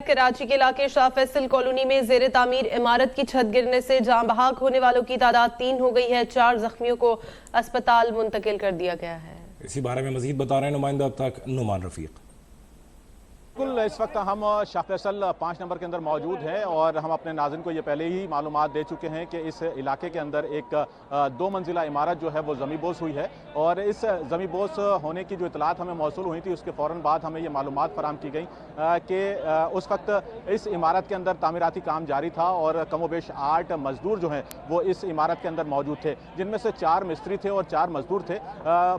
کراچی کے علاقے شاہ فیصل کالونی میں زیر تعمیر عمارت کی چھت گرنے سے جاں بحق ہونے والوں کی تعداد 3 ہو گئی ہے۔ 4 زخمیوں کو اسپتال منتقل کر دیا گیا ہے۔ اسی بارے میں مزید بتا رہے ہیں نمائندہ اب تک نعمان رفیق۔ بالکل، اس وقت ہم شاہ فیصل 5 نمبر کے اندر موجود ہیں اور ہم اپنے ناظرین کو یہ پہلے ہی معلومات دے چکے ہیں کہ اس علاقے کے اندر ایک 2 منزلہ عمارت جو ہے وہ زمیں بوس ہوئی ہے، اور اس زمیں بوس ہونے کی جو اطلاعات ہمیں موصول ہوئی تھی اس کے فوراً بعد ہمیں یہ معلومات فراہم کی گئی کہ اس وقت اس عمارت کے اندر تعمیراتی کام جاری تھا اور کم و بیش 8 مزدور جو ہیں وہ اس عمارت کے اندر موجود تھے، جن میں سے 4 مستری تھے اور 4 مزدور تھے۔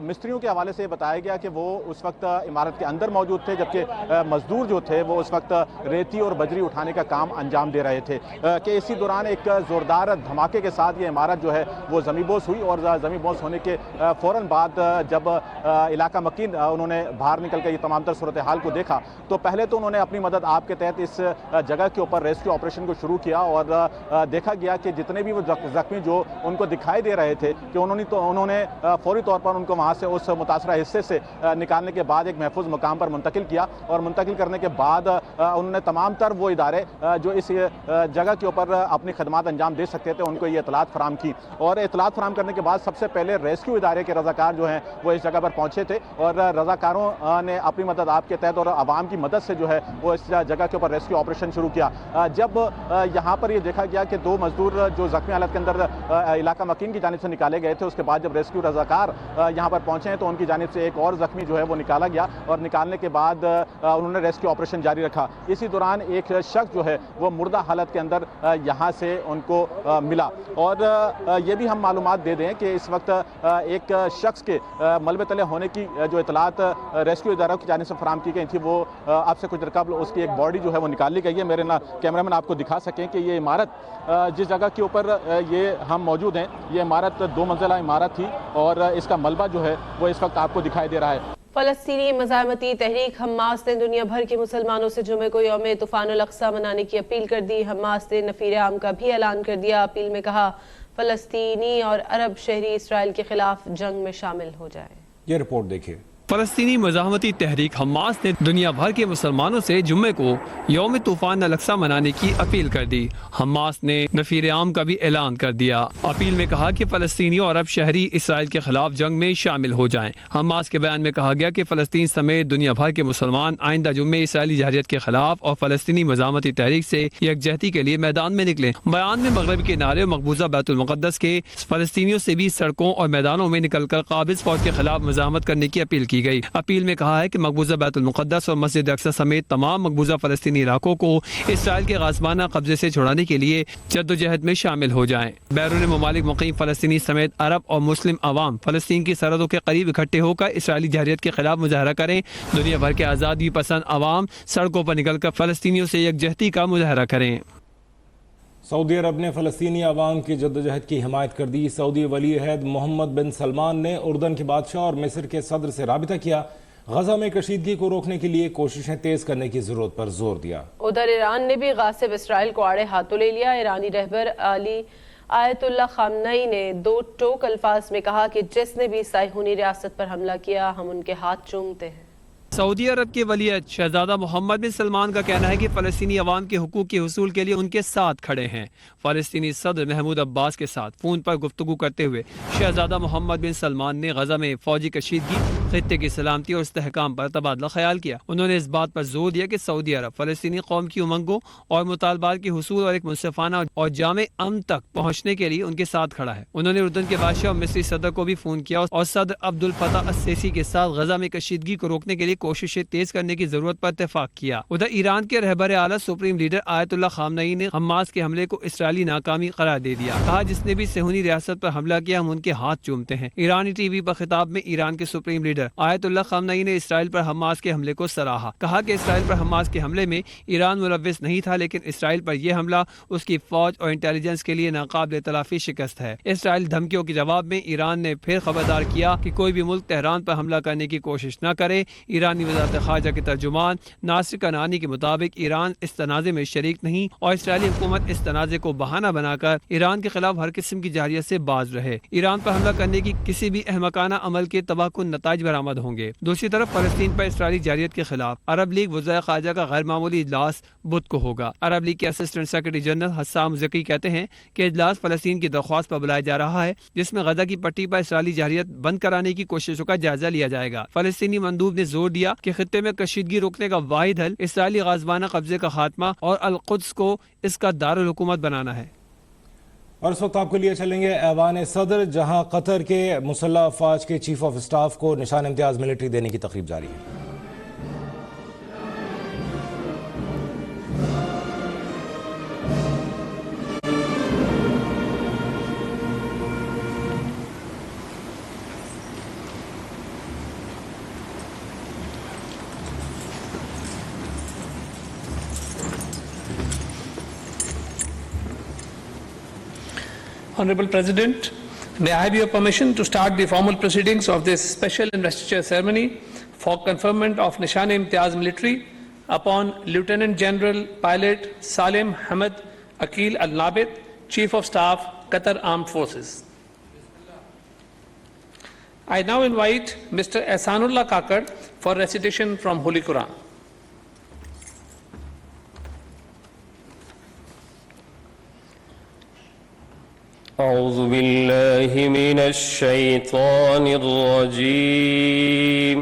مستریوں کے حوالے سے یہ بتایا گیا کہ وہ اس وقت عمارت کے اندر موجود تھے، جبکہ مزدور جو تھے وہ اس وقت ریتی اور بجری اٹھانے کا کام انجام دے رہے تھے کہ اسی دوران ایک زوردار دھماکے کے ساتھ یہ عمارت جو ہے وہ زمیں بوس ہوئی، اور زمیں بوس ہونے کے فوراً بعد جب علاقہ مکین انہوں نے باہر نکل کے یہ تمام تر صورتحال کو دیکھا تو پہلے تو انہوں نے اپنی مدد آپ کے تحت اس جگہ کے اوپر ریسکیو آپریشن کو شروع کیا، اور دیکھا گیا کہ جتنے بھی وہ زخمی جو ان کو دکھائی دے رہے تھے کہ انہوں نے فوری طور پر ان کو وہاں سے اس متاثرہ حصے سے نکالنے کے بعد ایک محفوظ مقام پر منتقل کیا، اور منتقل کرنے کے بعد انہوں نے تمام تر وہ ادارے جو اس جگہ کے اوپر اپنی خدمات انجام دے سکتے تھے ان کو یہ اطلاعات فراہم کی، اور اطلاعات فراہم کرنے کے بعد سب سے پہلے ریسکیو ادارے کے رضاکار جو ہیں وہ اس جگہ پر پہنچے تھے، اور رضاکاروں نے اپنی مدد آپ کے تحت اور عوام کی مدد سے جو ہے وہ اس جگہ کے اوپر ریسکیو آپریشن شروع کیا۔ جب یہاں پر یہ دیکھا گیا کہ 2 مزدور جو زخمی حالت کے اندر علاقہ مکین کی جانب سے نکالے گئے تھے، اس کے بعد جب ریسکیو رضاکار یہاں پر پہنچے ہیں تو ان کی جانب سے ایک اور زخمی جو ہے وہ نکالا گیا، اور نکالنے کے بعد انہوں نے ریسکیو آپریشن جاری رکھا۔ اسی دوران ایک شخص جو ہے وہ مردہ حالت کے اندر یہاں سے ان کو ملا، اور یہ بھی ہم معلومات دے دیں کہ اس وقت ایک شخص کے ملبے تلے ہونے کی جو اطلاعات ریسکیو اداروں کی جانب سے فراہم کی گئی تھی وہ اب سے کچھ دیر قبل اس کی ایک باڈی جو ہے وہ نکال لی گئی ہے۔ میرے کیمرہ مین آپ کو دکھا سکیں کہ یہ عمارت جس جگہ کے اوپر یہ ہم موجود ہیں، یہ عمارت 2 منزلہ عمارت تھی، اور اس کا ملبہ جو ہے وہ اس وقت آپ کو دکھائی دے رہا ہے۔ فلسطینی مزاحمتی تحریک حماس نے دنیا بھر کے مسلمانوں سے جمعے کو یوم طوفان الاقصی منانے کی اپیل کر دی۔ حماس نے نفیر عام کا بھی اعلان کر دیا۔ اپیل میں کہا فلسطینی اور عرب شہری اسرائیل کے خلاف جنگ میں شامل ہو جائیں۔ یہ رپورٹ دیکھیں۔ فلسطینی مزاحمتی تحریک حماس نے دنیا بھر کے مسلمانوں سے جمعے کو یوم طوفان الاقصی منانے کی اپیل کر دی۔ حماس نے نفیر عام کا بھی اعلان کر دیا۔ اپیل میں کہا کہ فلسطینی اور عرب شہری اسرائیل کے خلاف جنگ میں شامل ہو جائیں۔ حماس کے بیان میں کہا گیا کہ فلسطین سمیت دنیا بھر کے مسلمان آئندہ جمعے اسرائیلی جارحیت کے خلاف اور فلسطینی مزاحمتی تحریک سے یکجہتی کے لیے میدان میں نکلیں۔ بیان میں مغرب کے کنارے اور مقبوضہ بیت المقدس کے فلسطینیوں سے بھی سڑکوں اور میدانوں میں نکل کر قابض فوج کے خلاف مزاحمت کرنے کی اپیل کی گئی۔ اپیل میں کہا ہے کہ مقبوضہ بیت المقدس اور مسجد اقصی سمیت تمام مقبوضہ فلسطینی علاقوں کو اسرائیل کے غاصبانہ قبضے سے چھڑانے کے لیے جدوجہد میں شامل ہو جائیں۔ بیرون ممالک مقیم فلسطینی سمیت عرب اور مسلم عوام فلسطین کی سرحدوں کے قریب اکٹھے ہو کر اسرائیلی جارحیت کے خلاف مظاہرہ کریں۔ دنیا بھر کے آزادی پسند عوام سڑکوں پر نکل کر فلسطینیوں سے یکجہتی کا مظاہرہ کریں۔ سعودی عرب نے فلسطینی عوام کی جدوجہد کی حمایت کر دی۔ سعودی ولی عہد محمد بن سلمان نے اردن کے بادشاہ اور مصر کے صدر سے رابطہ کیا۔ غزہ میں کشیدگی کو روکنے کے لیے کوششیں تیز کرنے کی ضرورت پر زور دیا۔ ادھر ایران نے بھی غاصب اسرائیل کو آڑے ہاتھوں لے لیا۔ ایرانی رہبر علی آیت اللہ خامنئی نے 2 ٹوک الفاظ میں کہا کہ جس نے بھی صہیونی ریاست پر حملہ کیا ہم ان کے ہاتھ چومتے ہیں۔ سعودی عرب کے ولی عہد شہزادہ محمد بن سلمان کا کہنا ہے کہ فلسطینی عوام کے حقوق کے حصول کے لیے ان کے ساتھ کھڑے ہیں۔ فلسطینی صدر محمود عباس کے ساتھ فون پر گفتگو کرتے ہوئے شہزادہ محمد بن سلمان نے غزہ میں فوجی کشیدگی، خطے کی سلامتی اور استحکام پر تبادلہ خیال کیا۔ انہوں نے اس بات پر زور دیا کہ سعودی عرب فلسطینی قوم کی امنگوں اور مطالبات کے حصول اور ایک منصفانہ اور جامع امن تک پہنچنے کے لیے ان کے ساتھ کھڑا ہے۔ انہوں نے اردن کے بادشاہ اور مصری صدر کو بھی فون کیا اور صدر عبد الفتاح السیسی کے ساتھ غزہ میں کشیدگی کو روکنے کے لیے کوششیں تیز کرنے کی ضرورت پر اتفاق کیا۔ ادھر ایران کے رہبر اعلیٰ سپریم لیڈر آیت اللہ خامنئی نے حماس کے حملے کو اسرائیلی ناکامی قرار دے دیا۔ کہا جس نے بھی صہیونی ریاست پر حملہ کیا ہم ان کے ہاتھ چومتے ہیں۔ ایرانی ٹی وی پر خطاب میں ایران کے سپریم لیڈر آیت اللہ خامنئی نے اسرائیل پر حماس کے حملے کو سراہا۔ کہا کہ اسرائیل پر حماس کے حملے میں ایران ملوث نہیں تھا، لیکن اسرائیل پر یہ حملہ اس کی فوج اور انٹیلیجنس کے لیے ناقابل تلافی شکست ہے۔ اسرائیل دھمکیوں کے جواب میں ایران نے پھر خبردار کیا کہ کوئی بھی ملک تہران پر حملہ کرنے کی کوشش نہ کرے۔ ایرانی وزارت خارجہ کے ترجمان ناصر کنعانی کے مطابق ایران اس تنازع میں شریک نہیں اور اسرائیلی حکومت اس تنازع کو بہانہ بنا کر ایران کے خلاف ہر قسم کی جارحیت سے باز رہے۔ ایران پر حملہ کرنے کی کسی بھی احمقانہ عمل کے تباہ کن نتائج برآمد ہوں گے۔ دوسری طرف فلسطین پر اسرائیلی جارحیت کے خلاف عرب لیگ وزرائے خارجہ کا غیر معمولی اجلاس بدھ کو ہوگا۔ عرب لیگ کے اسسٹنٹ سیکرٹری جنرل حسام ذکی کہتے ہیں کہ اجلاس فلسطین کی درخواست پر بلایا جا رہا ہے، جس میں غزہ کی پٹی پر اسرائیلی جارحیت بند کرانے کی کوششوں کا جائزہ لیا جائے گا۔ فلسطینی مندوب نے زور دیا کہ خطے میں کشیدگی روکنے کا واحد حل اسرائیلی غازوانہ قبضے کا خاتمہ اور القدس کو اس کا دارالحکومت بنانا ہے۔ اور اس وقت آپ کے لیے چلیں گے ایوان صدر، جہاں قطر کے مسلح افواج کے چیف آف اسٹاف کو نشان امتیاز ملٹری دینے کی تقریب جاری ہے۔ Honorable President, may I have your permission to start the formal proceedings of this special investiture ceremony for conferment of Nishan-e-Imtiyaz military upon Lieutenant General Pilot Salim Hamad Aqil Al-Nabit, Chief of Staff, Qatar Armed Forces. I now invite Mr. Ehsanullah Kakar for recitation from Holy Quran. أعوذ بالله من الشيطان الرجيم.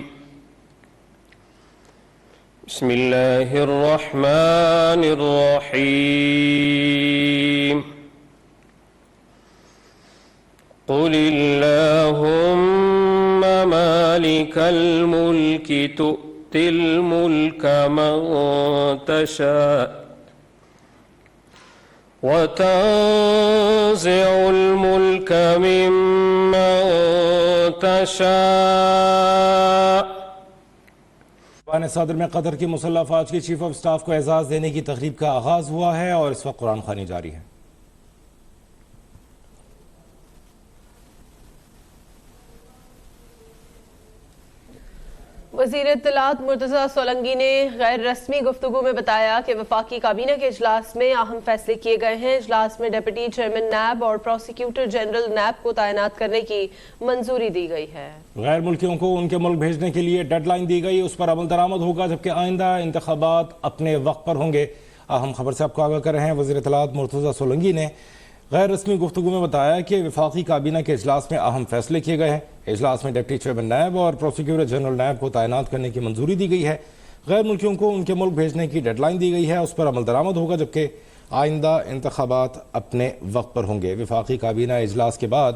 بسم الله الرحمن الرحيم. قل اللهم مالك الملك تؤتي الملك من تشاء وتنزع الملك ممن تشاء۔ ایوان صدر میں قطر کی مسلح افواج کے چیف آف اسٹاف کو اعزاز دینے کی تقریب کا آغاز ہوا ہے اور اس وقت قرآن خوانی جاری ہے۔ وزیر اطلاعات مرتضی سولنگی نے غیر رسمی گفتگو میں بتایا کہ وفاقی کابینہ کے اجلاس میں اہم فیصلے کیے گئے ہیں۔ اجلاس میں ڈپٹی چیئرمین نیب اور پروسیکیوٹر جنرل نیب کو تعینات کرنے کی منظوری دی گئی ہے۔ غیر ملکیوں کو ان کے ملک بھیجنے کے لیے ڈیڈ لائن دی گئی، اس پر عمل درآمد ہوگا، جبکہ آئندہ انتخابات اپنے وقت پر ہوں گے۔ اہم خبر سے آپ کو آگاہ کر رہے ہیں۔ وزیر اطلاعات مرتضی سولنگی نے غیر رسمی گفتگو میں بتایا کہ وفاقی کابینہ کے اجلاس میں اہم فیصلے کیے گئے ہیں۔ اجلاس میں ڈپٹی چیئرمین نیب اور پروسیکیوٹر جنرل نیب کو تعینات کرنے کی منظوری دی گئی ہے۔ غیر ملکیوں کو ان کے ملک بھیجنے کی ڈیڈ لائن دی گئی ہے، اس پر عمل درآمد ہوگا، جبکہ آئندہ انتخابات اپنے وقت پر ہوں گے۔ وفاقی کابینہ اجلاس کے بعد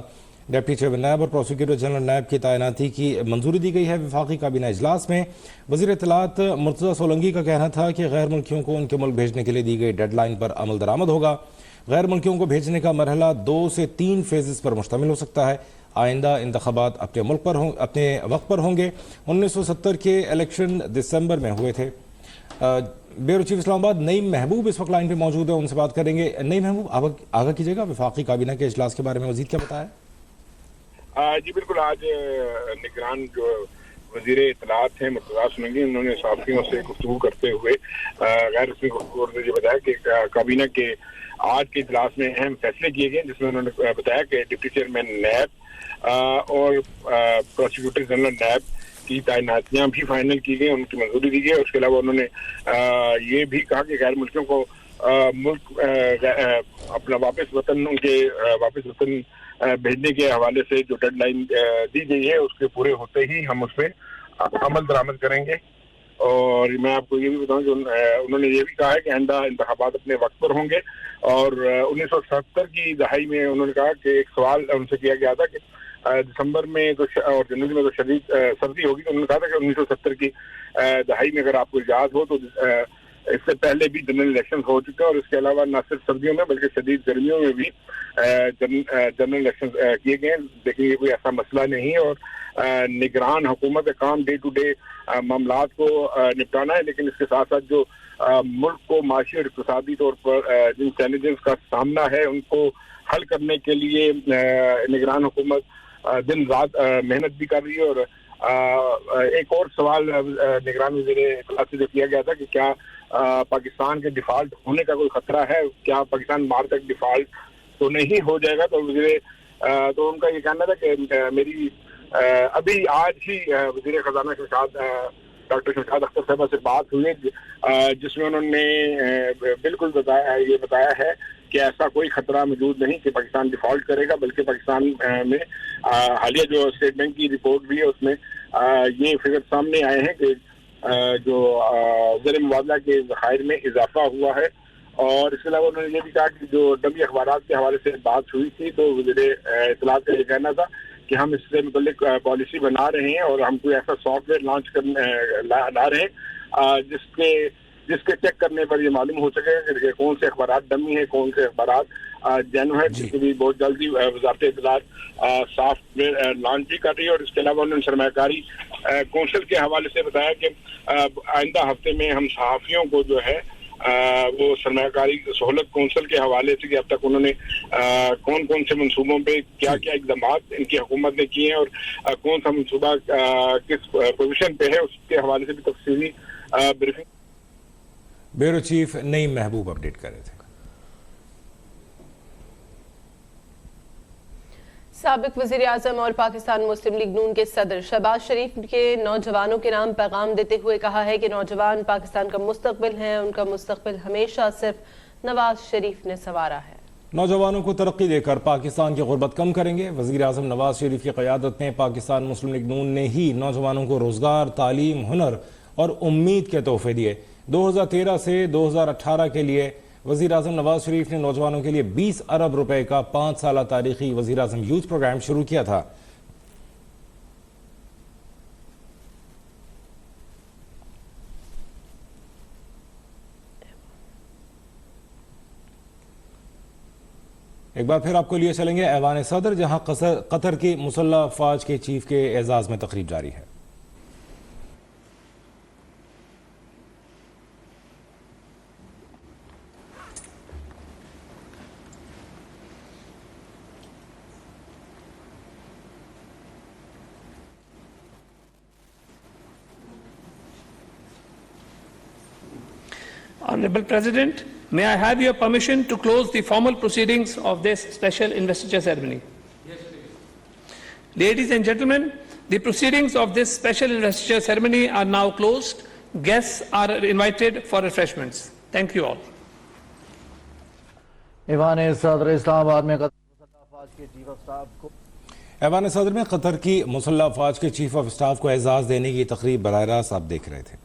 ڈپٹی چیئرمین نیب اور پروسیکیوٹر جنرل نیب کی تعیناتی کی منظوری دی گئی ہے۔ وفاقی کابینہ اجلاس میں وزیر اطلاعات مرتضی سولنگی کا کہنا تھا کہ غیر ملکیوں کو ان کے ملک بھیجنے کے لیے دی گئی ڈیڈ لائن پر عمل درآمد ہوگا۔ غیر ملکیوں کو بھیجنے کا مرحلہ 2 سے 3 فیزز پر مشتمل ہو سکتا ہے۔ آئندہ انتخابات اپنے وقت پر ہوں گے۔ 1970 کے الیکشن دسمبر میں ہوئے تھے۔ بیورو چیف اسلام آباد نعیم محبوب اس وقت لائن پہ موجود ہے، ان سے بات کریں گے۔ نعیم محبوب، آگاہ کیجیے گا وفاقی کابینہ کے اجلاس کے بارے میں مزید کیا بتایا؟ جی بالکل، آج نگران جو وزیر اطلاعات ہیں مرتضی سولنگی، انہوں نے صحافیوں سے گفتگو کرتے ہوئے غیر رسمی گفتگو نے یہ بتایا کہ کابینہ کے آج کے اجلاس میں اہم فیصلے کیے گئے، جس میں انہوں نے بتایا کہ ڈپٹی چیئرمین نیب اور پروسیکیوٹر جنرل نیب کی تعیناتیاں بھی فائنل کی گئی، ان کی منظوری دی گئی۔ اس کے علاوہ انہوں نے یہ بھی کہا کہ غیر ملکیوں کو ملک اپنا واپس وطن بھیجنے کے حوالے سے جو ڈیڈ لائن دی گئی ہے، اس کے پورے ہوتے ہی ہم اس پہ عمل درآمد کریں گے۔ اور میں آپ کو یہ بھی بتاؤں کہ انہوں نے یہ بھی کہا ہے کہ آئندہ انتخابات اپنے وقت پر ہوں گے۔ اور 1970 کی دہائی میں انہوں نے کہا کہ ایک سوال ان سے کیا گیا تھا کہ دسمبر میں اور جنوری میں تو شدید سردی ہوگی، تو انہوں نے کہا تھا کہ 1970 کی دہائی میں اگر آپ کو یاد ہو تو اس سے پہلے بھی جنرل الیکشن ہو چکے ہیں، اور اس کے علاوہ نہ صرف سردیوں میں بلکہ شدید گرمیوں میں بھی جنرل الیکشن کیے گئے ہیں، لیکن یہ کوئی ایسا مسئلہ نہیں ہے۔ اور نگران حکومت کا کام ڈے ٹو ڈے معاملات کو نپٹانا ہے، لیکن اس کے ساتھ ساتھ جو ملک کو معاشی اور اقتصادی طور پر جن چیلنجز کا سامنا ہے ان کو حل کرنے کے لیے نگران حکومت دن رات محنت بھی کر رہی ہے۔ اور ایک اور سوال نگران وزیر اطلاعات سے جو کیا گیا تھا کہ کیا پاکستان کے ڈیفالٹ ہونے کا کوئی خطرہ ہے، کیا پاکستان مارچ تک ڈیفالٹ تو نہیں ہو جائے گا، تو ان کا یہ کہنا تھا کہ میری ابھی آج ہی وزیر خزانہ ڈاکٹر شمشاد اختر صاحبہ سے بات ہوئی جس میں انہوں نے بالکل یہ بتایا ہے کہ ایسا کوئی خطرہ موجود نہیں کہ پاکستان ڈیفالٹ کرے گا، بلکہ پاکستان میں حالیہ جو اسٹیٹ بینک کی رپورٹ بھی ہے اس میں یہ فگر سامنے آئے ہیں کہ جو زر مبادلہ کے ذخائر میں اضافہ ہوا ہے. اور اس کے علاوہ انہوں نے یہ بھی کہا کہ جو ڈمی اخبارات کے حوالے سے بات ہوئی تھی تو وزیر اطلاعات کا یہ کہنا تھا کہ ہم اس سے متعلق پالیسی بنا رہے ہیں اور ہم کوئی ایسا سافٹ ویئر لانچ لا رہے ہیں جس کے چیک کرنے پر یہ معلوم ہو سکے گا کہ کون سے اخبارات ڈمی ہیں، کون سے اخبارات جینو ہے، جس کی بھی بہت جلدی وزارت اطلاعات سافٹ ویئر لانچ بھی کر رہی ہے. اور اس کے علاوہ انہوں نے سرمایہ کاری کونسل کے حوالے سے بتایا کہ آئندہ ہفتے میں ہم صحافیوں کو جو ہے وہ سرمایہ کاری سہولت کونسل کے حوالے سے کہ اب تک انہوں نے کون کون سے منصوبوں پہ کیا کیا اقدامات ان کی حکومت نے کیے ہیں اور کون سا منصوبہ کس پوزیشن پہ ہے اس کے حوالے سے بھی تفصیلی بریفنگ. بیورو چیف نعیم محبوب اپڈیٹ کر رہے تھے. سابق وزیر اعظم اور پاکستان مسلم لیگ نون کے صدر شہباز شریف کے نوجوانوں کے نام پیغام دیتے ہوئے کہا ہے کہ نوجوان پاکستان کا مستقبل ہیں، ان کا مستقبل ہمیشہ صرف نواز شریف نے سنوارا ہے. نوجوانوں کو ترقی دے کر پاکستان کی غربت کم کریں گے. وزیر اعظم نواز شریف کی قیادت میں پاکستان مسلم لیگ نون نے ہی نوجوانوں کو روزگار، تعلیم، ہنر اور امید کے تحفے دیے. 2013 سے 2018 کے لیے وزیر اعظم نواز شریف نے نوجوانوں کے لیے 20 ارب روپے کا 5 سالہ تاریخی وزیر اعظم یوتھ پروگرام شروع کیا تھا. ایک بار پھر آپ کو لیے چلیں گے ایوان صدر، جہاں قطر کی مسلح افواج کے چیف کے اعزاز میں تقریب جاری ہے. Honorable President, may I have your permission to close the formal proceedings of this special investiture ceremony? Yes, please. Ladies and gentlemen, the proceedings of this special investiture ceremony are now closed. Guests are invited for refreshments. Thank you all. ایوان صدر اسلام آباد میں قطر مسلح افواج کے chief of staff کو ایوان صدر میں قطر کی مسلح افواج کے چیف آف سٹاف کو اعزاز دینے کی تقریب براہ راست آپ دیکھ رہے تھے.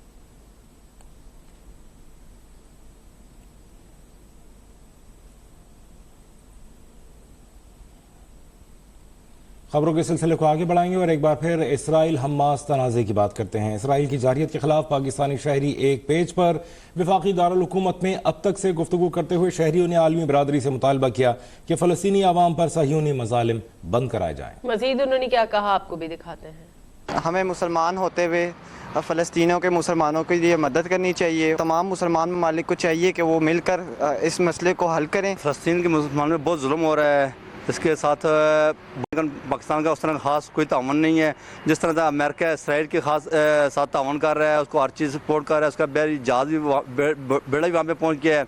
خبروں کے سلسلے کو آگے بڑھائیں گے اور ایک بار پھر اسرائیل حماس تنازع کی بات کرتے ہیں. اسرائیل کی جارحیت کے خلاف پاکستانی شہری ایک پیج پر وفاقی دارالحکومت میں اب تک سے گفتگو کرتے ہوئے شہریوں نے عالمی برادری سے مطالبہ کیا کہ فلسطینی عوام پر صہیونی مظالم بند کرائے جائیں. مزید انہوں نے کیا کہا آپ کو بھی دکھاتے ہیں. ہمیں مسلمان ہوتے ہوئے فلسطینیوں کے مسلمانوں کے لیے مدد کرنی چاہیے. تمام مسلمان ممالک کو چاہیے کہ وہ مل کر اس مسئلے کو حل کریں. فلسطین کے مسلمانوں میں بہت ظلم ہو رہا ہے. اس کے ساتھ پاکستان کا اس طرح خاص کوئی تعاون نہیں ہے. جس طرح سے امریکہ اسرائیل کے خاص ساتھ تعاون کر رہا ہے، اس کو ہر چیز سپورٹ کر رہا ہے. اس کا بحری جہاز بھی بیڑا بھی وہاں پہ پہنچ گیا ہے.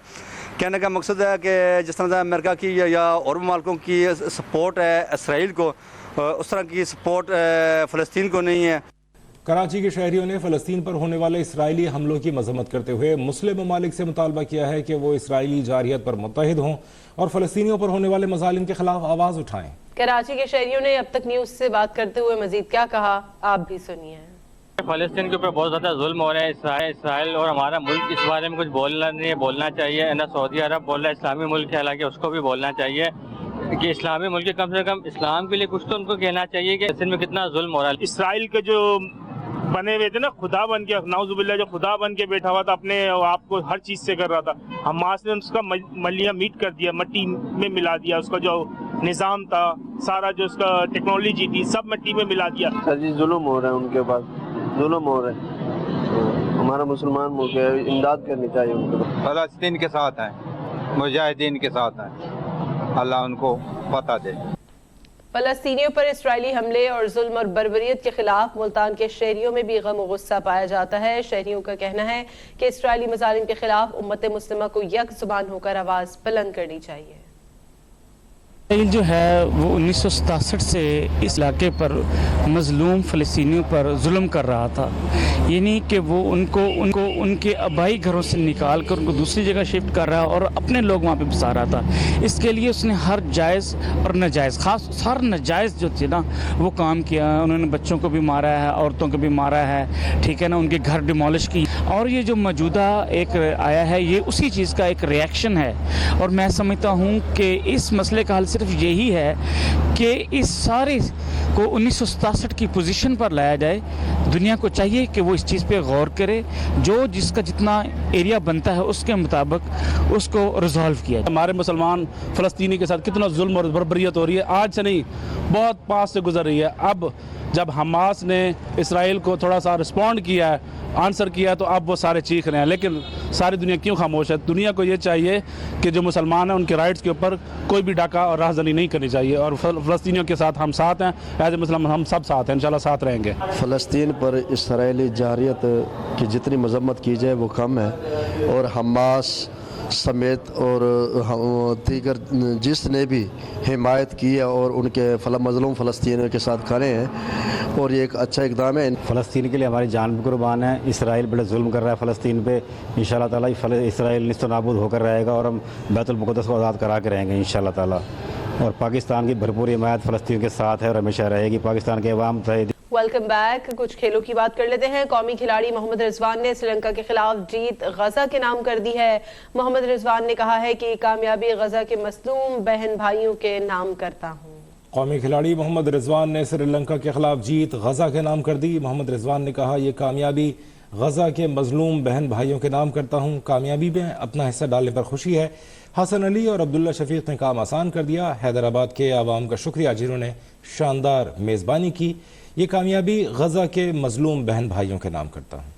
کہنے کا مقصد ہے کہ جس طرح سے امریکہ کی یا اور ممالکوں کی سپورٹ ہے اسرائیل کو، اس طرح کی سپورٹ فلسطین کو نہیں ہے. کراچی کے شہریوں نے فلسطین پر ہونے والے اسرائیلی حملوں کی مذمت کرتے ہوئے مسلم ممالک سے مطالبہ کیا ہے کہ وہ اسرائیلی جارحیت پر متحد ہوں اور فلسطینیوں پر ہونے والے مظالم کے خلاف آواز اٹھائیں. کراچی کے شہریوں نے اب تک نیوز سے بات کرتے ہوئے مزید کیا کہا آپ بھی سنیے. فلسطین کے اوپر بہت زیادہ ظلم ہو رہا ہے. اسرائیل اور ہمارا ملک اس بارے میں کچھ بولنا چاہیے. نہ سعودی عرب بول رہا ہے، اسلامی ملک ہے، حالانکہ اس کو بھی بولنا چاہیے کہ اسلامی ملک کم سے کم اسلام کے لیے کچھ تو ان کو کہنا چاہیے کہ فلسطین میں کتنا ظلم ہو رہا ہے. اسرائیل کے جو بنے ہوئے تھے نا، خدا بن کے، نعوذ باللہ، جو خدا بن کے بیٹھا ہوا تھا، اپنے آپ کو ہر چیز سے کر رہا تھا. حماس نے اس کا ملیاں میٹ کر دیا، مٹی میں ملا دیا. اس کا جو نظام تھا سارا، جو اس کا ٹیکنالوجی تھی، سب مٹی میں ملا دیا. جی ظلم ہو رہا ہے، ان کے پاس ظلم ہو رہا ہے. ہمارا مسلمان ملک ہے، امداد کرنی چاہیے ان کو. فلسطین کے ساتھ ہیں، مجاہدین کے ساتھ ہیں. اللہ ان کو فتح دے. فلسطینیوں پر اسرائیلی حملے اور ظلم اور بربریت کے خلاف ملتان کے شہریوں میں بھی غم و غصہ پایا جاتا ہے. شہریوں کا کہنا ہے کہ اسرائیلی مظالم کے خلاف امت مسلمہ کو یک زبان ہو کر آواز بلند کرنی چاہیے. اسرائیل جو ہے وہ 1967 سے اس علاقے پر مظلوم فلسطینیوں پر ظلم کر رہا تھا، یعنی کہ وہ ان کو ان کے آبائی گھروں سے نکال کر ان کو دوسری جگہ شفٹ کر رہا اور اپنے لوگ وہاں پہ بسا رہا تھا۔ اس کے لیے اس نے ہر جائز اور ناجائز، خاص ہر ناجائز جو تھے نا وہ کام کیا۔ انہوں نے بچوں کو بھی مارا ہے، عورتوں کو بھی مارا ہے، ٹھیک ہے نا، ان کے گھر ڈیمولش کی، اور یہ جو موجودہ ایک آیا ہے یہ اسی چیز کا ایک ریئیکشن ہے۔ اور میں سمجھتا ہوں کہ اس مسئلے کا حل صرف یہی ہے کہ اس سارے کو 1967 کی پوزیشن پر لایا جائے۔ دنیا کو چاہیے کہ وہ اس چیز پہ غور کرے، جو جس کا جتنا ایریا بنتا ہے اس کے مطابق اس کو ریزالو کیا جائے۔ ہمارے مسلمان فلسطینی کے ساتھ کتنا ظلم اور بربریت ہو رہی ہے، آج سے نہیں بہت پاس سے گزر رہی ہے۔ اب جب حماس نے اسرائیل کو تھوڑا سا رسپونڈ کیا ہے، آنسر کیا، تو اب وہ سارے چیخ رہے ہیں، لیکن ساری دنیا کیوں خاموش ہے؟ دنیا کو یہ چاہیے کہ جو مسلمان ہیں ان کے رائٹس کے اوپر کوئی بھی ڈاکہ اور راہزنی نہیں کرنی چاہیے، اور فلسطینیوں کے ساتھ ہم ساتھ ہیں، ایز اے مسلم ہم سب ساتھ ہیں، انشاءاللہ ساتھ رہیں گے۔ فلسطین پر اسرائیلی جارحیت کی جتنی مذمت کی جائے وہ کم ہے، اور حماس سمیت اور دیگر جس نے بھی حمایت کی ہے اور ان کے مظلوم فلسطینیوں کے ساتھ کھڑے ہیں، اور یہ ایک اچھا اقدام ہے۔ فلسطین کے لیے ہماری جان بھی قربان ہے۔ اسرائیل بڑے ظلم کر رہا ہے فلسطین پہ، انشاءاللہ تعالیٰ اسرائیل نیست و نابود ہو کر رہے گا، اور ہم بیت المقدس کو آزاد کرا کے رہیں گے انشاءاللہ تعالیٰ۔ اور پاکستان کی بھرپور حمایت فلسطین کے ساتھ ہے اور ہمیشہ رہے گی۔ پاکستان کے عوام ویلکم بیک۔ کچھ کھیلوں کی بات کر لیتے ہیں۔ قومی کھلاڑی محمد رضوان نے سری لنکا کے خلاف جیت غزہ کے نام کر دی ہے۔ محمد رضوان نے کہا ہے کہ یہ کامیابی غزہ کے مظلوم بہن بھائیوں کے نام کرتا ہوں۔ قومی کھلاڑی محمد رضوان نے سری لنکا کے خلاف جیت غزہ کے نام کر دی۔ محمد رضوان نے کہا یہ کامیابی غزہ کے مظلوم بہن بھائیوں کے نام کرتا ہوں۔ کامیابی میں اپنا حصہ ڈالنے پر خوشی ہے۔ حسن علی اور عبداللہ شفیق نے کام آسان کر دیا۔ حیدرآباد کے عوام کا شکریہ جنہوں نے شاندار میزبانی کی۔ یہ کامیابی غزہ کے مظلوم بہن بھائیوں کے نام کرتا ہوں۔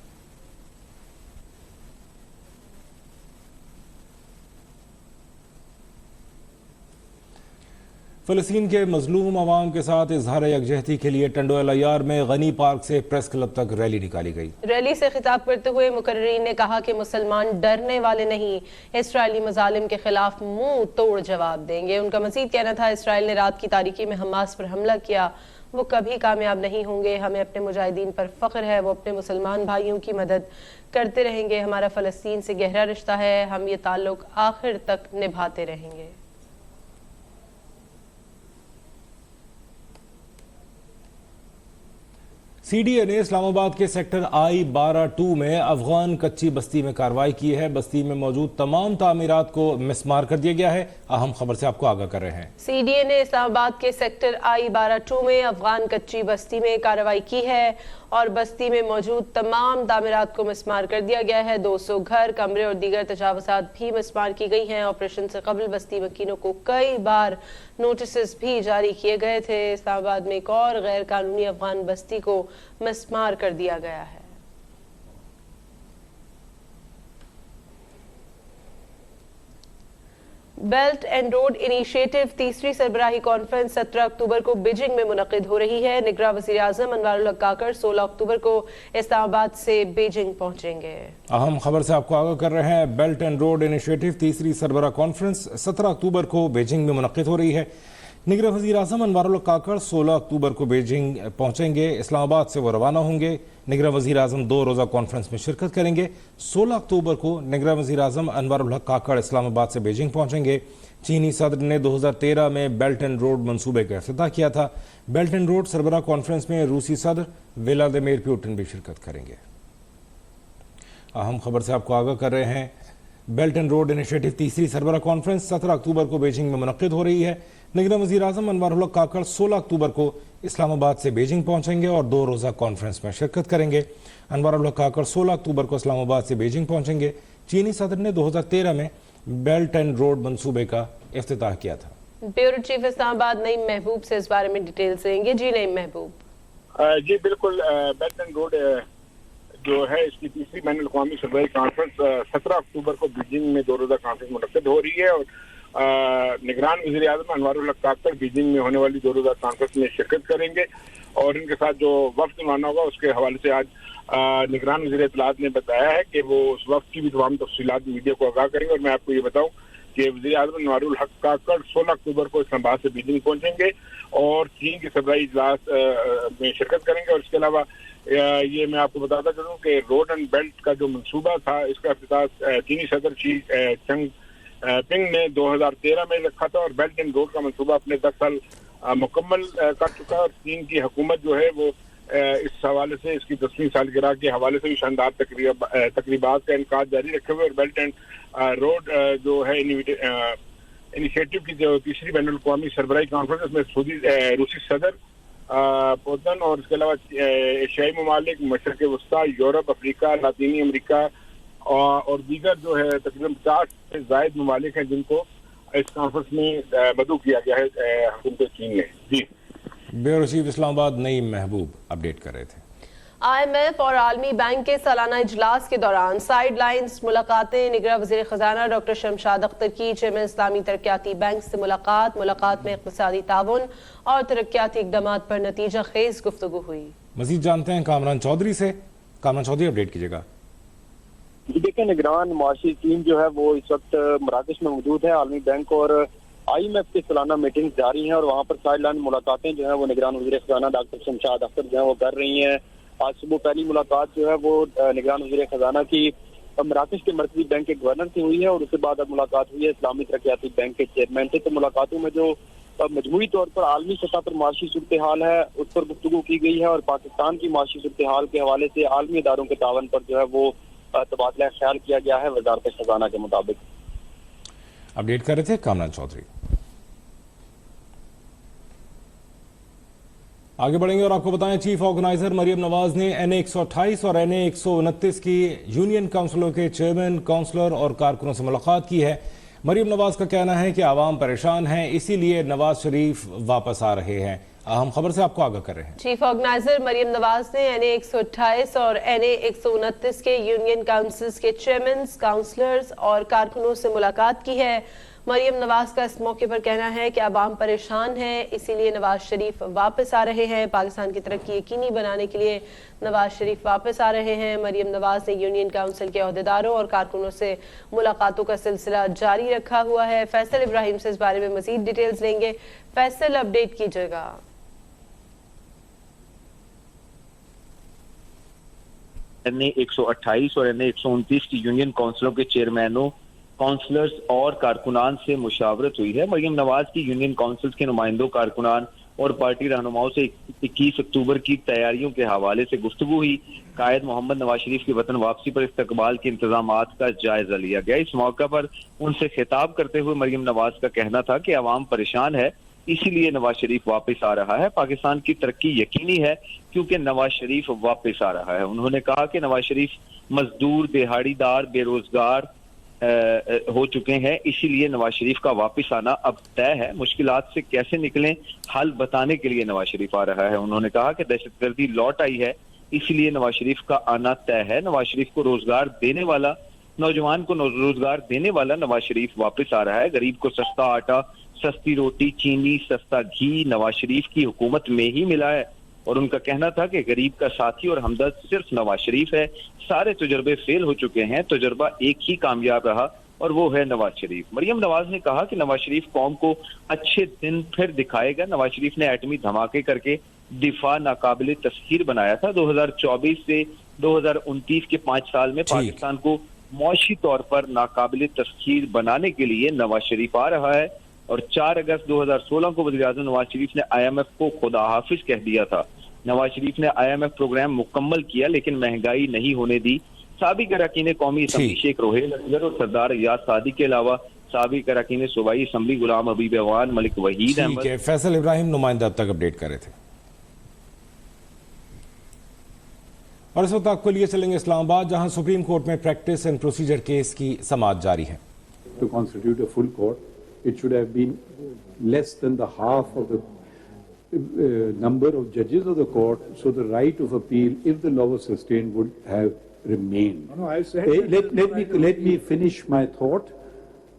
فلسطین کے مظلوم عوام کے ساتھ اظہار یکجہتی کے لیے ٹنڈو العیار میں غنی پارک سے پریس کلب تک ریلی نکالی گئی۔ ریلی سے خطاب کرتے ہوئے مقررین نے کہا کہ مسلمان ڈرنے والے نہیں، اسرائیلی مظالم کے خلاف منہ توڑ جواب دیں گے۔ ان کا مزید کہنا تھا اسرائیل نے رات کی تاریکی میں حماس پر حملہ کیا، وہ کبھی کامیاب نہیں ہوں گے۔ ہمیں اپنے مجاہدین پر فخر ہے، وہ اپنے مسلمان بھائیوں کی مدد کرتے رہیں گے۔ ہمارا فلسطین سے گہرا رشتہ ہے، ہم یہ تعلق آخر تک نبھاتے رہیں گے۔ سی ڈی اے نے اسلام آباد کے سیکٹر I-12 میں افغان کچی بستی میں کارروائی کی ہے۔ بستی میں موجود تمام تعمیرات کو مسمار کر دیا گیا ہے۔ اہم خبر سے آپ کو آگاہ کر رہے ہیں۔ سی ڈی اے نے اسلام آباد کے سیکٹر I-12 میں افغان کچی بستی میں کارروائی کی ہے اور بستی میں موجود تمام تعمیرات کو مسمار کر دیا گیا ہے۔ 200 گھر، کمرے اور دیگر تجاوزات بھی مسمار کی گئی ہیں۔ آپریشن سے قبل بستی مکینوں کو کئی بار نوٹسز بھی جاری کیے گئے تھے۔ اسلام آباد میں ایک اور غیر قانونی افغان بستی کو مسمار کر دیا گیا ہے۔ بیلٹ اینڈ روڈ انیشیٹو تیسری سربراہی کانفرنس 17 اکتوبر کو بیجنگ میں منعقد ہو رہی ہے۔ نگراں وزیر اعظم انوار الحق کاکڑ 16 اکتوبر کو اسلام آباد سے بیجنگ پہنچیں گے۔ اہم خبر سے آپ کو آگاہ کر رہے ہیں۔ بیلٹ اینڈ روڈ انیشیٹو تیسری سربراہ کانفرنس 17 اکتوبر کو بیجنگ میں منعقد ہو رہی ہے۔ نگراں وزیر اعظم انوار الحق کاکڑ 16 اکتوبر کو بیجنگ پہنچیں گے۔ اسلام آباد سے وہ روانہ ہوں گے۔ نگراں وزیر اعظم 2 روزہ کانفرنس میں شرکت کریں گے۔ 16 اکتوبر کو نگراں وزیر اعظم انوار الحق کاکڑ اسلام آباد سے بیجنگ پہنچیں گے۔ چینی صدر نے 2013 میں بیلٹ اینڈ روڈ منصوبے کا افتتاح کیا تھا۔ بیلٹ اینڈ روڈ سربراہ کانفرنس میں روسی صدر ولادیمیر پیوٹن بھی شرکت کریں گے۔ اہم خبر سے آپ کو آگاہ کر رہے ہیں۔ بیلٹ اینڈ روڈ انیشیٹو تیسری سربراہ کانفرنس 17 اکتوبر کو بیجنگ میں منعقد ہو رہی ہے۔ نگراں وزیر اعظم انوار الحق کاکڑ 16 اکتوبر کو اسلام آباد سے بیجنگ پہنچیں گے اور 2 روزہ کانفرنس میں شرکت کریں گے۔ انوار الحق کاکڑ 16 اکتوبر کو اسلام آباد سے بیجنگ پہنچیں گے۔ چینی صدر نے 2013 میں بیلٹ اینڈ روڈ منصوبے کا افتتاح کیا تھا۔ بیورو چیف اسلام آباد نعیم محبوب سے اس بارے میں ڈیٹیلز دیں گے۔ جی نعیم محبوب۔ جی بالکل، بیلٹ اینڈ روڈ جو ہے اس کی تیسری بین الاقوامی سربراہی کانفرنس 17 اکتوبر کو بیجنگ میں 2 روزہ کانفرنس منعقد ہو رہی ہے اور نگران وزیر اعظم انوار الحق کاکڑ بیجنگ میں ہونے والی 2 روزہ کانفرنس میں شرکت کریں گے اور ان کے ساتھ جو وفد روانہ ہوگا اس کے حوالے سے آج نگران وزیر اطلاعات نے بتایا ہے کہ وہ اس وفد کی بھی تمام تفصیلات میڈیا کو آگاہ کریں گے۔ اور میں آپ کو یہ بتاؤں کہ وزیر اعظم نوار الحق کاکڑ 16 اکتوبر کو اسلام آباد سے بیجنگ پہنچیں گے اور چین کے صدرائی اجلاس میں شرکت کریں گے. اور اس کے علاوہ یہ میں آپ کو بتاتا چلوں کہ روڈ اینڈ بیلٹ کا جو منصوبہ تھا اس کا افتتاح چینی صدر شی چنگ پنگ نے 2013 میں رکھا تھا اور بیلٹ اینڈ روڈ کا منصوبہ اپنے 10 سال مکمل کر چکا ہے. اور چین کی حکومت جو ہے وہ اس حوالے سے اس کی 10ویں سالگرہ کے حوالے سے بھی شاندار تقریبات کا انعقاد جاری رکھے ہوئے. اور بیلٹ اینڈ روڈ جو ہے انیشیٹو کی جو تیسری بین الاقوامی سربراہی کانفرنس میں روسی صدر پوتن اور اس کے علاوہ ایشیائی ممالک، مشرق وسطیٰ، یورپ، افریقہ، لاطینی امریکہ اور دیگر جو ہے تقریباً 50 سے زائد ممالک ہیں جن کو اس کانفرنس میں مدعو کیا گیا ہے حکومت چین نے. جی بیورو چیف اسلام آباد نعیم محبوب اپڈیٹ کر رہے تھے. IMF اور عالمی بینک کے سالانہ اجلاس کے دوران سائیڈ لائنز ملاقاتیں. نگراں وزیر خزانہ ڈاکٹر شمشاد اختر کی چیئرمین اسلامی ترقیاتی بینک سے ملاقات میں اقتصادی تعاون اور ترقیاتی اقدامات پر نتیجہ خیز گفتگو ہوئی. مزید جانتے ہیں کامران چودھری سے. کامران چودھری اپڈیٹ کیجیے گا. دیکھیں نگران معاشی ٹیم جو ہے وہ اس وقت مراکش میں موجود ہے. عالمی بینک اور IMF کی سالانہ میٹنگ جاری ہیں اور وہاں پر سائیڈ لائن ملاقاتیں جو ہیں وہ نگران وزیر خزانہ ڈاکٹر شمشاد اختر جو ہیں وہ کر رہی ہیں. آج صبح پہلی ملاقات جو ہے وہ نگران وزیر خزانہ کی مراکش کے مرکزی بینک کے گورنر سے ہوئی ہے اور اس کے بعد اب ملاقات ہوئی ہے اسلامی ترقیاتی بینک کے چیئرمین سے. تو ملاقاتوں میں جو مجموعی طور پر عالمی سطح پر معاشی صورتحال ہے اس پر گفتگو کی گئی ہے اور پاکستان کی معاشی صورتحال کے حوالے سے عالمی اداروں کے تعاون پر جو ہے وہ تبادلہ خیال کیا گیا ہے وزارت خزانہ کے مطابق. اپڈیٹ کر رہے تھے کامران چودھری. آگے بڑھیں گے اور آپ کو بتائیں چیف آرگنائزر مریم نواز نے NA 128 اور NA 129 کی یونین کونسلوں کے چیئرمین، کونسلر اور کارکنوں سے ملاقات کی ہے. مریم نواز کا کہنا ہے کہ عوام پریشان ہیں، اسی لیے نواز شریف واپس آ رہے ہیں. اہم خبر سے آپ کو آگاہ کر رہے ہیں. چیف آرگنائزر مریم نواز نے NA 128 اور NA 129 کے یونین کونسلز کے چیئرمینز، کونسلرز اور کارکنوں سے ملاقات کی ہے. مریم نواز کا اس موقع پر کہنا ہے کہ عوام پریشان ہے، اسی لیے نواز شریف واپس آ رہے ہیں. پاکستان کی ترقی یقینی بنانے کے لیے نواز شریف واپس آ رہے ہیں. مریم نواز نے یونین کونسل کے عہدیداروں اور کارکنوں سے ملاقاتوں کا سلسلہ جاری رکھا ہوا ہے. فیصل ابراہیم سے اس بارے میں مزید ڈیٹیلز لیں گے. فیصل اپڈیٹ کیجیے گا. NA 128 اور NA 129 کی یونین کونسلوں کے چیئرمینوں، کونسلرز اور کارکنان سے مشاورت ہوئی ہے. مریم نواز کی یونین کونسلز کے نمائندوں، کارکنان اور پارٹی رہنماؤں سے 21 اکتوبر کی تیاریوں کے حوالے سے گفتگو ہوئی. قائد محمد نواز شریف کی وطن واپسی پر استقبال کے انتظامات کا جائزہ لیا گیا. اس موقع پر ان سے خطاب کرتے ہوئے مریم نواز کا کہنا تھا کہ عوام پریشان ہے، اسی لیے نواز شریف واپس آ رہا ہے. پاکستان کی ترقی یقینی ہے کیونکہ نواز شریف واپس آ رہا ہے. انہوں نے کہا کہ نواز شریف مزدور، دہاڑی دار، بے روزگار ہو چکے ہیں، اسی لیے نواز شریف کا واپس آنا اب طے ہے. مشکلات سے کیسے نکلیں حل بتانے کے لیے نواز شریف آ رہا ہے. انہوں نے کہا کہ دہشت گردی لوٹ آئی ہے، اسی لیے نواز شریف کا آنا طے ہے. نواز شریف کو روزگار دینے والا، نوجوان کو روزگار دینے والا نواز شریف واپس آ رہا ہے. غریب کو سستا آٹا، سستی روٹی، چینی، سستا گھی نواز شریف کی حکومت میں ہی ملا ہے. اور ان کا کہنا تھا کہ غریب کا ساتھی اور ہمدرد صرف نواز شریف ہے. سارے تجربے فیل ہو چکے ہیں، تجربہ ایک ہی کامیاب رہا اور وہ ہے نواز شریف. مریم نواز نے کہا کہ نواز شریف قوم کو اچھے دن پھر دکھائے گا. نواز شریف نے ایٹمی دھماکے کر کے دفاع ناقابل تسخیر بنایا تھا. 2024 سے 2029 کے 5 سال میں پاکستان کو معاشی طور پر ناقابل تسخیر بنانے کے لیے نواز شریف آ رہا ہے. اور 4 اگست 2016 کو وزیر اعظم نواز شریف نے IMF کو خدا حافظ کہہ دیا تھا. نواز شریف نے IMF پروگرام مکمل کیا لیکن مہنگائی نہیں ہونے دی. سابق اراکین قومی اسمبلی شیخ روہیل اصغر اور سردار ریاض سعدی کے علاوہ سابق اراکین صوبائی اسمبلی غلام حبیب اوان، ملک وحید احمد. فیصل ابراہیم نمائندہ اب تک اپڈیٹ کر رہے تھے. اور اس وقت آپ کو لیے چلیں گے اسلام آباد جہاں سپریم کورٹ میں پریکٹس اینڈ پروسیجر کیس کی سماعت جاری ہے. To constitute a full court, it should have been less than the half of the number of judges of the court, so the right of appeal, if the law was sustained, would have remained. No, I said let me finish my thought.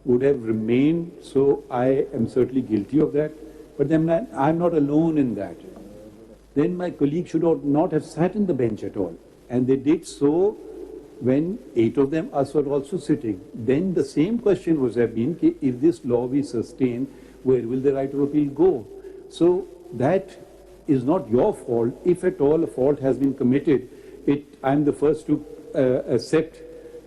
Would have remained, so I am certainly guilty of that. But then I'm not alone in that. Then my colleagues should not have sat in the bench at all, and they did so when 8 of them us were also sitting. Then the same question was have been, if this law we sustain, where will the right of appeal go? So that is not your fault. If at all a fault has been committed, I'm the first to accept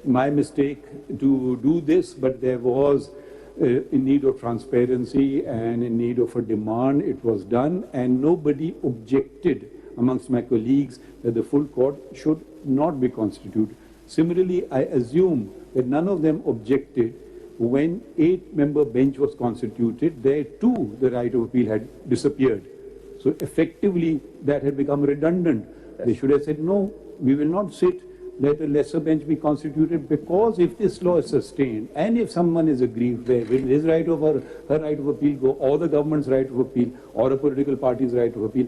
my mistake to do this, but there was in need of transparency and in need of a demand, it was done, and nobody objected amongst my colleagues that the full court should not be constituted. Similarly, I assume that none of them objected when 8-member bench was constituted. There too the right of appeal had disappeared. So effectively that had become redundant. They should have said, no, we will not sit, let a lesser bench be constituted, because if this law is sustained and if someone is aggrieved, where will his right of or her right of appeal go, or the government's right of appeal, or a political party's right of appeal.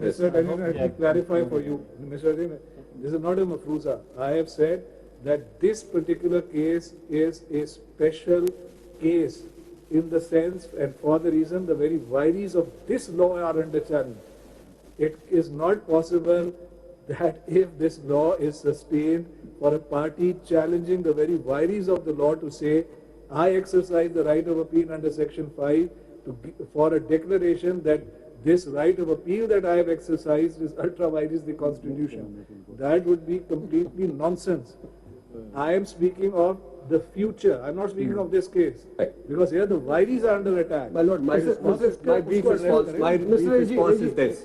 Mr. Adina, let me clarify for you. Mr. Adina, this is not a mafruza. I have said that this particular case is a special case in the sense and for the reason the very vires of this law are under challenge. It is not possible that if this law is sustained, for a party challenging the very vires of the law to say, I exercise the right of appeal under section 5 for a declaration that this right of appeal that I have exercised is ultra vires the constitution. That would be completely nonsense. I am speaking of the future. I am not speaking of this case. Because here the vires are under attack. My lord, my brief response is this.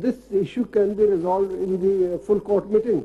this issue can be resolved in the full court meeting.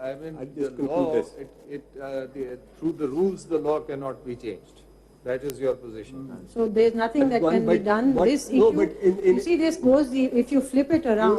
I mean, the law, through the rules, the law cannot be changed. That is your position. So there is nothing that can be done. This issue, you see, this goes, if you flip it around,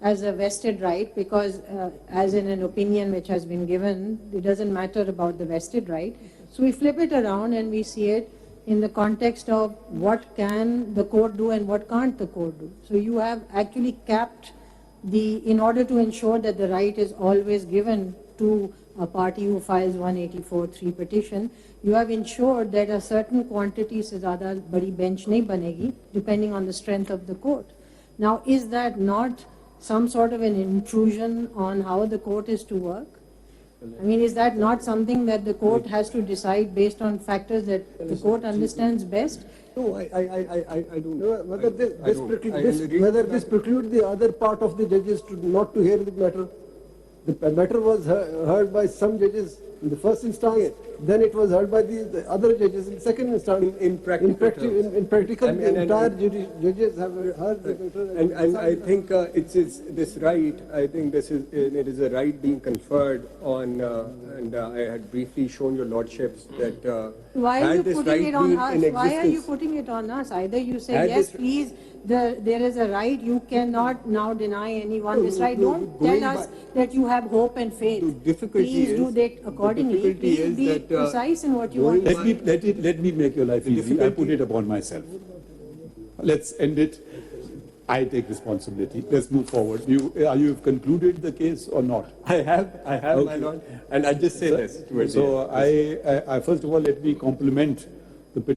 as a vested right, because as in an opinion which has been given, it doesn't matter about the vested right. So we flip it around and we see it in the context of what can the court do and what can't the court do. So you have actually capped in order to ensure that the right is always given to a party who files 184(3) petition, you have ensured that a certain quantity se zyada badi bench nahi banegi, depending on the strength of the court. Now, is that not some sort of an intrusion on how the court is to work? I mean, is that not something that the court has to decide based on factors that the court understands best? No, I don't know whether this precludes the other part of the judges not to hear the matter. The matter was heard by some judges in the first instance, then it was heard by the other judges in the second instance. In practical, the entire judges have heard the matter. And I think it is this right. I think it is a right being conferred on. And I had briefly shown your lordships that. Why are you putting it on us? Why are you putting it on us? Either you say yes, please. There is a right. You cannot now deny anyone this right. Don't tell us that you have hope and faith. Please do that accordingly. Please be precise in what you want. Let me make your life easy. I put it upon myself. Let's end it. I take responsibility. Let's move forward. You concluded the case or not? I have, okay, my lord. And I just say this. So I first of all, let me compliment the.